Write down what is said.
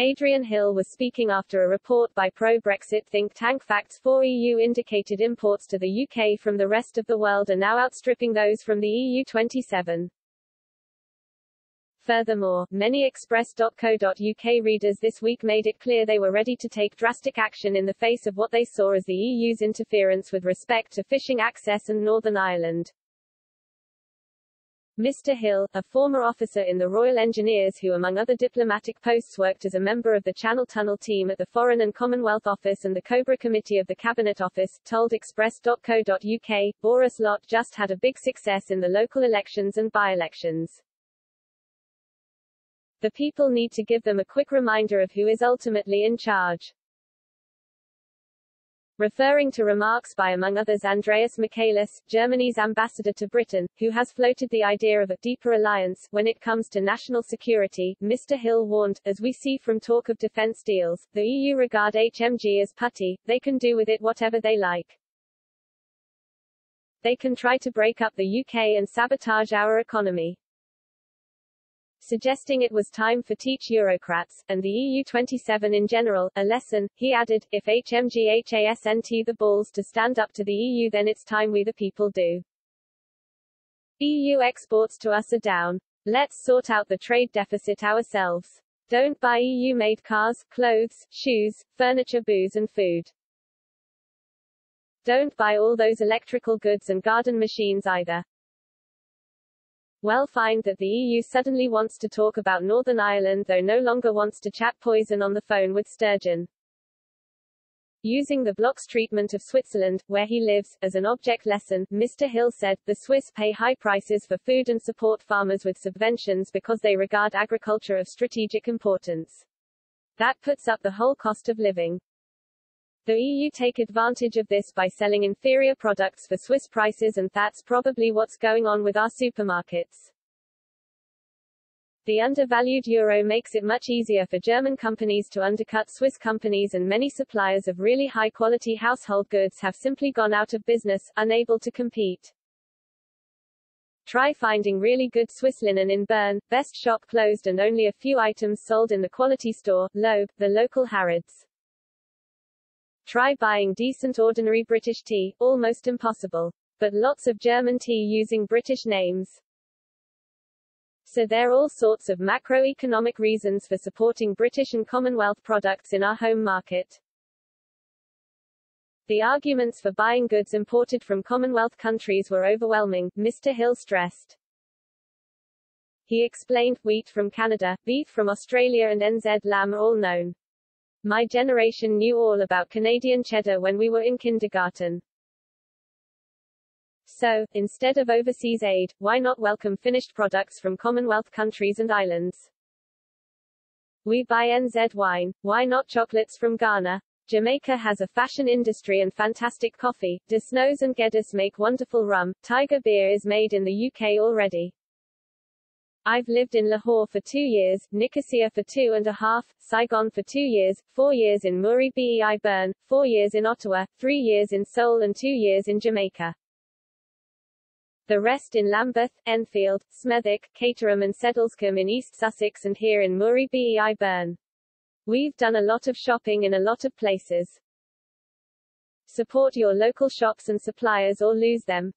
Adrian Hill was speaking after a report by pro-Brexit think tank Facts for EU indicated imports to the UK from the rest of the world are now outstripping those from the EU 27. Furthermore, many Express.co.uk readers this week made it clear they were ready to take drastic action in the face of what they saw as the EU's interference with respect to fishing access and Northern Ireland. Mr. Hill, a former officer in the Royal Engineers who among other diplomatic posts worked as a member of the Channel Tunnel team at the Foreign and Commonwealth Office and the Cobra Committee of the Cabinet Office, told Express.co.uk, Boris Lot just had a big success in the local elections and by-elections. The people need to give them a quick reminder of who is ultimately in charge. Referring to remarks by among others Andreas Michaelis, Germany's ambassador to Britain, who has floated the idea of a deeper alliance when it comes to national security, Mr. Hill warned, as we see from talk of defence deals, the EU regard HMG as putty, they can do with it whatever they like. They can try to break up the UK and sabotage our economy. Suggesting it was time for teach Eurocrats, and the EU 27 in general, a lesson, he added, if HMG hasn't the balls to stand up to the EU then it's time we the people do. EU exports to us are down. Let's sort out the trade deficit ourselves. Don't buy EU-made cars, clothes, shoes, furniture, booze and food. Don't buy all those electrical goods and garden machines either. Well, find that the EU suddenly wants to talk about Northern Ireland though no longer wants to chat poison on the phone with Sturgeon. Using the bloc's treatment of Switzerland, where he lives, as an object lesson, Mr. Hill said, the Swiss pay high prices for food and support farmers with subventions because they regard agriculture of strategic importance. That puts up the whole cost of living. The EU take advantage of this by selling inferior products for Swiss prices and that's probably what's going on with our supermarkets. The undervalued euro makes it much easier for German companies to undercut Swiss companies and many suppliers of really high-quality household goods have simply gone out of business, unable to compete. Try finding really good Swiss linen in Bern, best shop closed and only a few items sold in the quality store, Loeb, the local Harrods. Try buying decent ordinary British tea, almost impossible. But lots of German tea using British names. So there are all sorts of macroeconomic reasons for supporting British and Commonwealth products in our home market. The arguments for buying goods imported from Commonwealth countries were overwhelming, Mr. Hill stressed. He explained, wheat from Canada, beef from Australia and NZ lamb are all known. My generation knew all about Canadian cheddar when we were in kindergarten. So, instead of overseas aid, why not welcome finished products from Commonwealth countries and islands? We buy NZ wine, why not chocolates from Ghana? Jamaica has a fashion industry and fantastic coffee, De Snows and Geddes make wonderful rum, Tiger beer is made in the UK already. I've lived in Lahore for 2 years, Nicosia for 2.5, Saigon for 2 years, 4 years in Muri Bei Bern, 4 years in Ottawa, 3 years in Seoul and 2 years in Jamaica. The rest in Lambeth, Enfield, Smethwick, Caterham and Sedlescombe in East Sussex and here in Muri Bei Bern. We've done a lot of shopping in a lot of places. Support your local shops and suppliers or lose them.